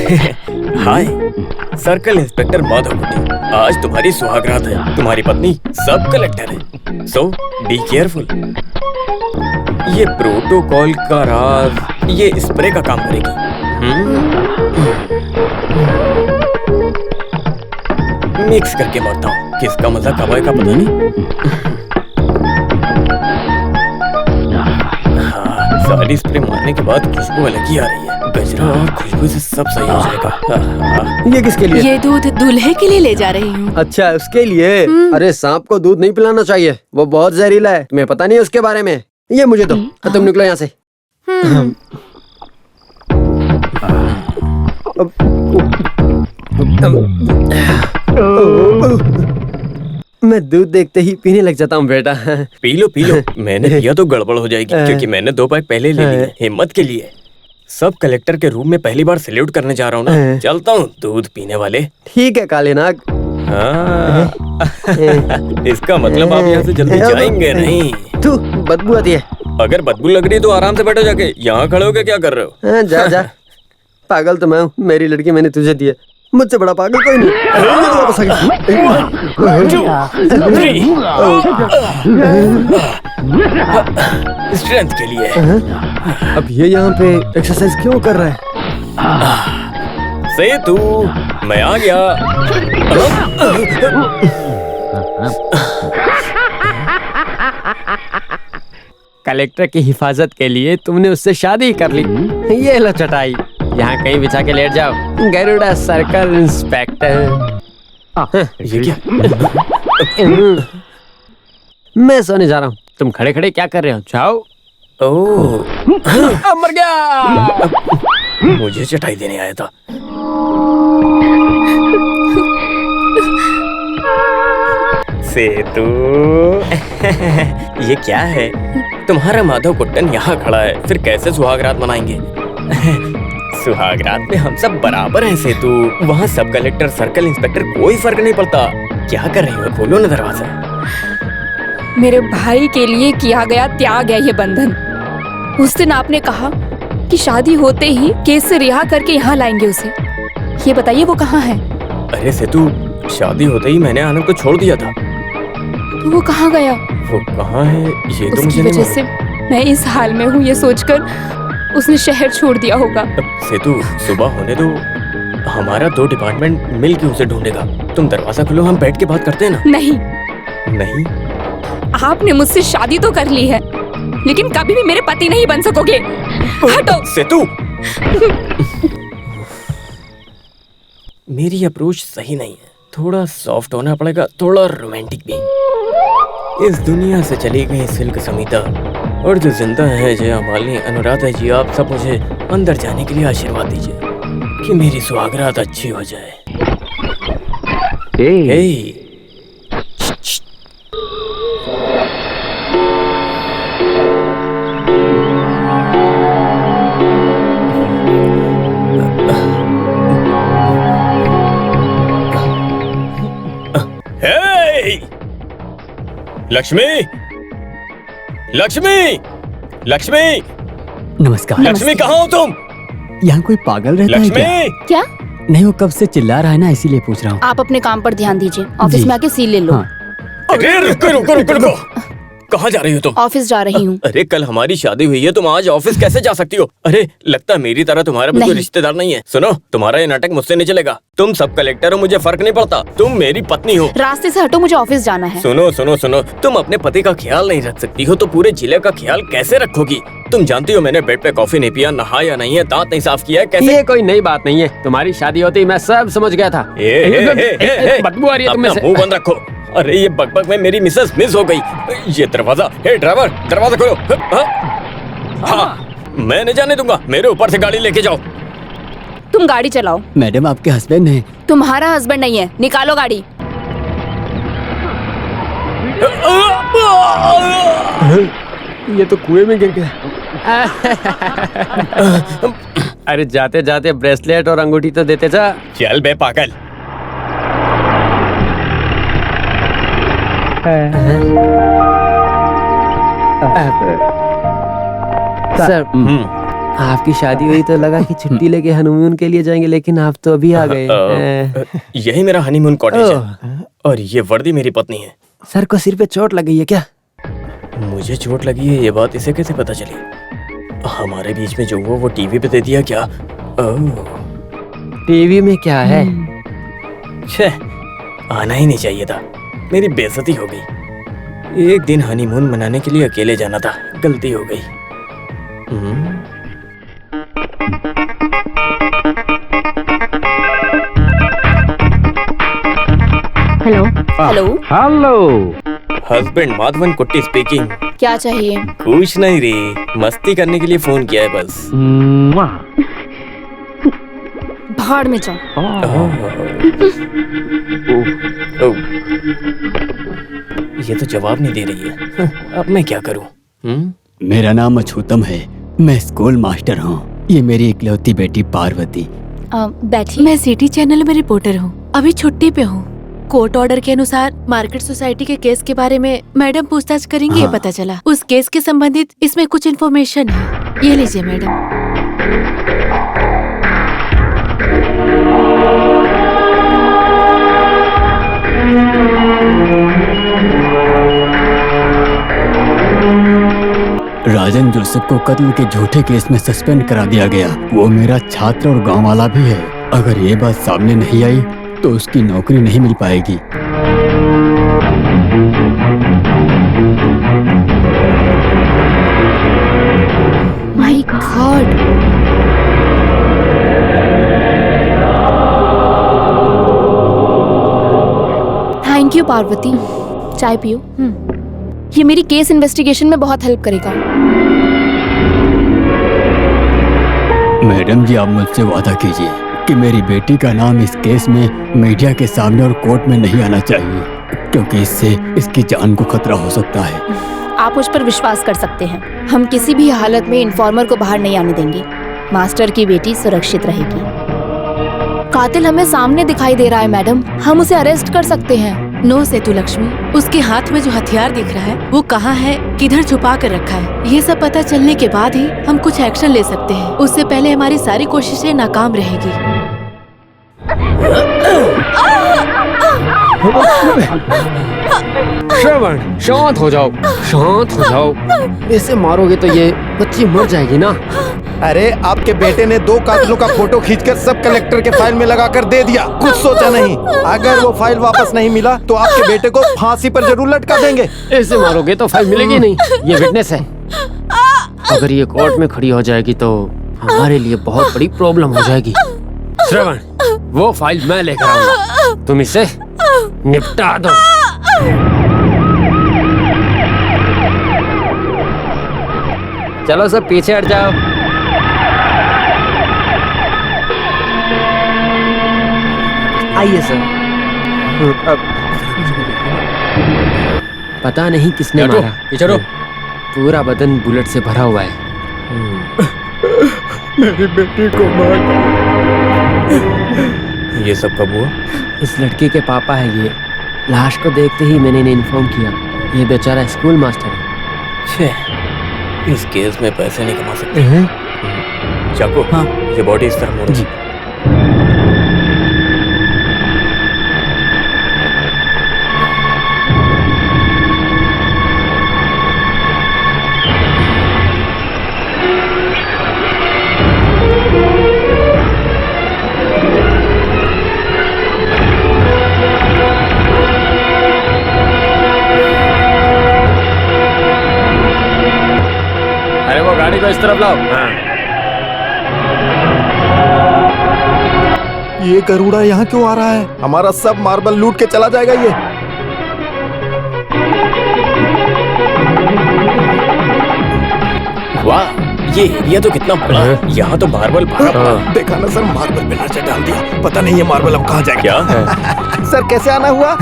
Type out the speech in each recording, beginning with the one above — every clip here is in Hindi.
हाय, सर्कल इंस्पेक्टर माधवकुटी। आज तुम्हारी सुहागरात है। तुम्हारी पत्नी सब कलेक्टर है, सो बी केयरफुल। ये प्रोटोकॉल का राज ये स्प्रे का काम करेगी। मिक्स करके मारता हूँ, किसका मजा कब आएगा पता नहीं। सारी स्प्रे मारने के बाद खुशबू अलग ही आ रही है। गजरा और खुशबू से सब सही हो जाएगा। ये किसके लिए? ये दूध दूल्हे के लिए ले जा रही हूँ। अच्छा, उसके लिए। अरे सांप को दूध नहीं पिलाना चाहिए, वो बहुत जहरीला है। तुम्हें पता नहीं उसके बारे में? ये मुझे दो। तुम निकलो यहाँ से। मैं दूध देखते ही पीने लग जाता हूँ बेटा। P low P low. मैंने पिया तो गड़बड़ हो जाएगी, क्योंकि मैंने 2 पैक पहले ले लिए, हिम्मत के लिए। सब कलेक्टर के रूम में पहली बार सैल्यूट करने जा रहा हूँ ना। चलता हूँ दूध पीने वाले। ठीक है काले नाग। हाँ। इसका मतलब आप यहाँ से जल्दी जाएंगे नहीं। तू बदबू आती है। अगर बदबू लग रही है तो आराम से बैठो जाके। यहाँ खड़े होके क्या कर रहे हो? जा जा। पागल तो मैं हूँ, मेरी लड़की मैंने तुझे दी है। मुझसे बड़ा पागल कोई नहीं। स्ट्रेंथ के लिए। अब ये यहाँ पे एक्सरसाइज क्यों कर रहा है? से तू, मैं आ गया। कलेक्टर की हिफाजत के लिए तुमने उससे शादी कर ली। ये लो चटाई, यहाँ कहीं बिछा के लेट जाओ। Garuda circle inspector. ये क्या? मैं सोने जा रहा हूँ। तुम खड़े खड़े क्या कर रहे हो? जाओ। ओह, मर गया। मुझे चटाई देने आया था। सेतु। ये क्या है? तुम्हारा माधव कुट्टन यहाँ खड़ा है, फिर कैसे सुहागरात मनाएंगे? सुहागरात में हम सब बराबर हैं सेतु। वहाँ सब कलेक्टर सर्कल इंस्पेक्टर कोई फर्क नहीं पड़ता। क्या कर रही हो? खोलो ना दरवाजा। मेरे भाई के लिए किया गया त्याग है ये बंधन। उस दिन आपने कहा कि शादी होते ही केस से रिहा करके यहाँ लाएंगे उसे। ये बताइए वो कहाँ है? अरे सेतु, शादी होते ही मैंने आनंद को छोड़ दिया था। तो वो कहाँ गया? वो कहाँ है ये तो मुझे उसकी नहीं वजह से मैं इस हाल में हूँ ये सोचकर उसने शहर छोड़ दिया होगा। सेतु, सुबह होने दो। हमारा 2 डिपार्टमेंट मिलके उसे ढूंढेगा। तुम दरवाजा खोलो, हम बैठ के बात करते हैं ना। नहीं, नहीं? आपने मुझसे शादी तो कर ली है, लेकिन कभी भी मेरे पति नहीं बन सकोगे। हटो। सेतु। मेरी अप्रोच सही नहीं है। थोड़ा सॉफ्ट होना पड़ेगा, थोड़ा रोमांटिक भी। इस दुनिया से चली गई सिल्क समीता और जो जिंदा है जया मालिनी, अनुराधा जी, आप सब मुझे अंदर जाने के लिए आशीर्वाद दीजिए कि मेरी सुहागरात अच्छी हो जाए। हे। लक्ष्मी, लक्ष्मी, लक्ष्मी, नमस्कार। लक्ष्मी कहाँ हो तुम? यहाँ कोई पागल रहता है लक्ष्मी। क्या? क्या? नहीं, वो कब से चिल्ला रहा है ना, इसीलिए पूछ रहा हूँ। आप अपने काम पर ध्यान दीजिए। ऑफिस जी। में आके सील ले लो। हाँ। अरे रुको रुको रुको रुको। कहाँ जा रही हो तुम? ऑफिस जा रही हूँ। अरे कल हमारी शादी हुई है, तुम आज ऑफिस कैसे जा सकती हो? अरे लगता है मेरी तरह तुम्हारा भी कोई नहीं। रिश्तेदार नहीं है। सुनो, तुम्हारा ये नाटक मुझसे नहीं चलेगा। तुम सब कलेक्टर हो, मुझे फर्क नहीं पड़ता। तुम मेरी पत्नी हो। रास्ते से हटो, मुझे ऑफिस जाना है। सुनो सुनो सुनो, तुम अपने पति का ख्याल नहीं रख सकती हो तो पूरे जिले का ख्याल कैसे रखोगी? तुम जानती हो मैंने बेड पे कॉफी नहीं पिया, नहाया नहीं है, दांत नहीं साफ किया है। कैसे? ये कोई नई बात नहीं है। तुम्हारी शादी होती मैं सब समझ गया था। बदबू आ रही है तुम में से। मुंह बंद रखो। अरे ये बकबक में मेरी मिसेस मिस हो गई। ये दरवाजा, हे ड्राइवर, दरवाजा खोलो। हाँ, मैं नहीं जाने दूंगा। मेरे ऊपर से गाड़ी लेके जाओ। तुम गाड़ी चलाओ। मैडम आपके हस्बैंड हैं। तुम्हारा हस्बैंड नहीं है, निकालो गाड़ी। ये तो कुएं में गिर गया। अरे जाते जाते ब्रेसलेट और अंगूठी तो देते जा। चल बे पागल। सर, आपकी शादी हुई तो लगा कि छुट्टी लेके हनीमून के लिए जाएंगे, लेकिन आप तो अभी आ गए। यही मेरा हनीमून कॉटेज है और ये वर्दी मेरी पत्नी है। सर को सिर पे चोट लग गई है क्या? मुझे चोट लगी है ये बात इसे कैसे पता चली? हमारे बीच में जो हुआ वो टीवी पे दे दिया क्या? ओह, टीवी में क्या है? छे, आना ही नहीं चाहिए था। मेरी बेइज्जती हो गई। एक दिन हनीमून मनाने के लिए अकेले जाना था, गलती हो गई। Hello hello hello. Husband Madhavan कुट्टी स्पीकिंग। क्या चाहिए? कुछ नहीं रे, मस्ती करने के लिए फोन किया है बस। भाड़ में जाओ। ओह, ये तो जवाब नहीं दे रही है। अब मैं क्या करूं? मेरा नाम अछूतम है, मैं स्कूल मास्टर हूँ। ये मेरी इकलौती बेटी पार्वती। बैठी। मैं सिटी चैनल में रिपोर्टर हूँ, अभी छुट्टी पे हूँ। कोर्ट ऑर्डर के अनुसार मार्केट सोसाइटी के केस के बारे में मैडम पूछताछ करेंगी। ये पता चला उस केस के संबंधित इसमें कुछ इन्फॉर्मेशन है। ये लीजिए मैडम। राजन जोसेफ को कत्ल के झूठे केस में सस्पेंड करा दिया गया। वो मेरा छात्र और गांव वाला भी है। अगर ये बात सामने नहीं आई तो उसकी नौकरी नहीं मिल पाएगी। My God. Thank you Parvati. चाय पियो। ये मेरी केस इन्वेस्टिगेशन में बहुत हेल्प करेगा। मैडम जी, आप मुझसे वादा कीजिए कि मेरी बेटी का नाम इस केस में मीडिया के सामने और कोर्ट में नहीं आना चाहिए, क्योंकि इससे इसकी जान को खतरा हो सकता है। आप मुझ पर विश्वास कर सकते हैं। हम किसी भी हालत में इन्फॉर्मर को बाहर नहीं आने देंगे। मास्टर की बेटी सुरक्षित रहेगी। कातिल हमें सामने दिखाई दे रहा है मैडम, हम उसे अरेस्ट कर सकते हैं। नो सेतु लक्ष्मी, उसके हाथ में जो हथियार दिख रहा है वो कहाँ है, किधर छुपा कर रखा है, ये सब पता चलने के बाद ही हम कुछ एक्शन ले सकते हैं। उससे पहले हमारी सारी कोशिशें नाकाम रहेगी। श्रवण, शांत हो जाओ, शांत हो जाओ। ऐसे मारोगे तो ये बच्ची मर जाएगी ना। अरे आपके बेटे ने 2 कातिलों का फोटो खींचकर सब कलेक्टर के फाइल में लगाकर दे दिया, कुछ सोचा नहीं। अगर वो फाइल वापस नहीं मिला तो आपके बेटे को फांसी पर जरूर लटका देंगे। ऐसे मारोगे तो फाइल मिलेगी नहीं। ये विटनेस है। अगर ये कोर्ट में खड़ी हो जाएगी तो हमारे लिए बहुत बड़ी प्रॉब्लम हो जाएगी। श्रवण, वो फाइल मैं लेकर आऊंगा, तुम इसे निपटा दो। चलो सब पीछे हट जाओ। आइए सर। पता नहीं किसने मारा। पीछे रहो। पूरा बदन बुलेट से भरा हुआ है। मेरी बेटी को मार। ये सब कब हुआ? इस लड़के के पापा है ये। लाश को देखते ही मैंने इन्हें इन्फॉर्म किया। ये बेचारा स्कूल मास्टर है। छे, इस केस में पैसे नहीं कमा सकते। चाको, हाँ। ये बॉडी इस तरह मोड़ो। जी। अरे वो गाड़ी को इस तरफ लाओ। ये गरुड़ा यहाँ क्यों आ रहा है? हमारा सब मार्बल लूट के चला जाएगा ये। वाह, ये एरिया तो कितना बड़ा है। यहाँ तो मार्बल भरा पड़ा है। देखा ना सर, मार्बल पे नजर डाल दिया। पता नहीं ये मार्बल अब कहाँ जाएगा। क्या? सर कैसे आना हुआ?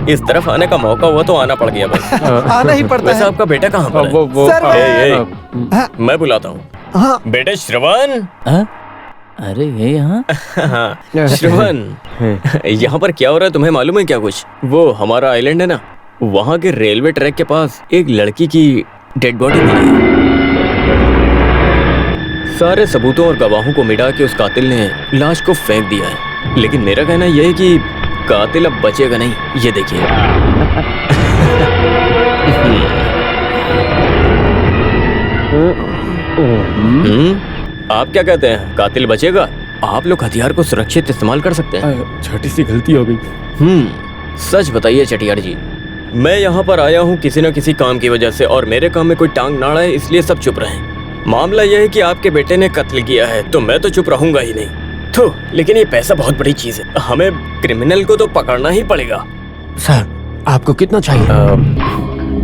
इस तरफ आने का मौका हुआ तो आना पड़ गया बस। आना ही पड़ता वैसे है। आपका बेटा कहाँ पर है? सर मैं बुलाता हूँ। हाँ। बेटे श्रवण। अरे ये यहाँ हाँ, श्रवण, यहाँ पर क्या हो रहा है तुम्हें मालूम है क्या कुछ? वो हमारा आइलैंड है ना, वहाँ के रेलवे ट्रैक के पास एक लड़की की डेड बॉडी मिली है। सारे सबूतों और गवाहों को मिटा के उस कातिल ने लाश को फेंक दिया है। लेकिन मेरा कहना यह है कि कातिल अब बचेगा नहीं। ये देखिए। आप क्या कहते हैं, कातिल बचेगा? आप लोग हथियार को सुरक्षित इस्तेमाल कर सकते हैं। छोटी सी गलती हो गई। सच बताइए चटियार जी, मैं यहाँ पर आया हूँ किसी न किसी काम की वजह से, और मेरे काम में कोई टांग ना अड़ाए इसलिए सब चुप रहे। मामला यह है कि आपके बेटे ने कत्ल किया है, तो मैं तो चुप रहूंगा ही नहीं। तो लेकिन ये पैसा बहुत बड़ी चीज है, हमें क्रिमिनल को तो पकड़ना ही पड़ेगा। सर आपको कितना चाहिए?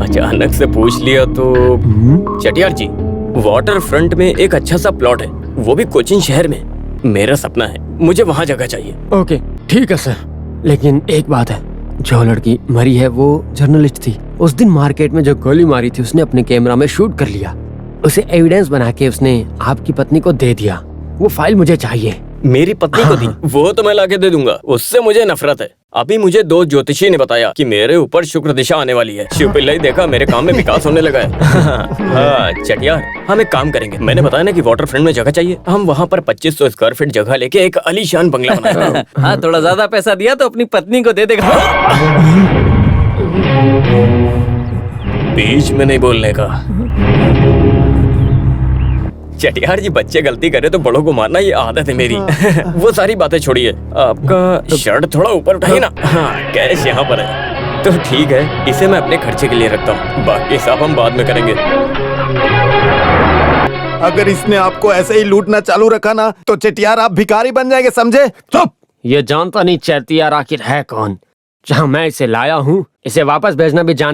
अचानक से पूछ लिया तो चटियार जी, वाटर फ्रंट में एक अच्छा सा प्लॉट है, वो भी कोचिन शहर में। मेरा सपना है, मुझे वहाँ जगह चाहिए। ओके ठीक है सर, लेकिन एक बात है, जो लड़की मरी है वो जर्नलिस्ट थी। उस दिन मार्केट में जो गोली मारी थी उसने अपने कैमरा में शूट कर लिया। उसे एविडेंस बना के उसने आपकी पत्नी को दे दिया। वो फाइल मुझे चाहिए। मेरी पत्नी को दी? वो तो मैं लाके दे दूंगा, उससे मुझे नफरत है। अभी मुझे 2 ज्योतिषी ने बताया कि मेरे ऊपर शुक्र दिशा आने वाली है। शिव पिल्लाई देखा, मेरे काम में विकास होने लगा है। हाँ चटियार, हम एक काम करेंगे। मैंने बताया ना कि वाटर फ्रंट में जगह चाहिए, हम वहाँ पर 2500 स्क्वायर फीट जगह लेके एक आलीशान बंगला बनाएंगे। हाँ, थोड़ा ज्यादा पैसा दिया तो अपनी पत्नी को दे देगा। बीच में नहीं बोलने का। चटियार जी, बच्चे गलती करे तो बड़ों को मारना ये आदत है मेरी। वो सारी बातें छोड़िए, आपका शर्ट थोड़ा ऊपर उठाइए ना। हाँ, कैश यहाँ पर है। तो ठीक है, इसे मैं अपने खर्चे के लिए रखता हूँ, बाकी हिसाब हम बाद में करेंगे। अगर इसने आपको ऐसे ही लूटना चालू रखा ना तो चटियार आप भिखारी बन जाएंगे, समझे? चुप! ये जानता नहीं चैतियार आखिर है कौन। जहाँ मैं इसे लाया हूँ, इसे वापस भेजना भी जान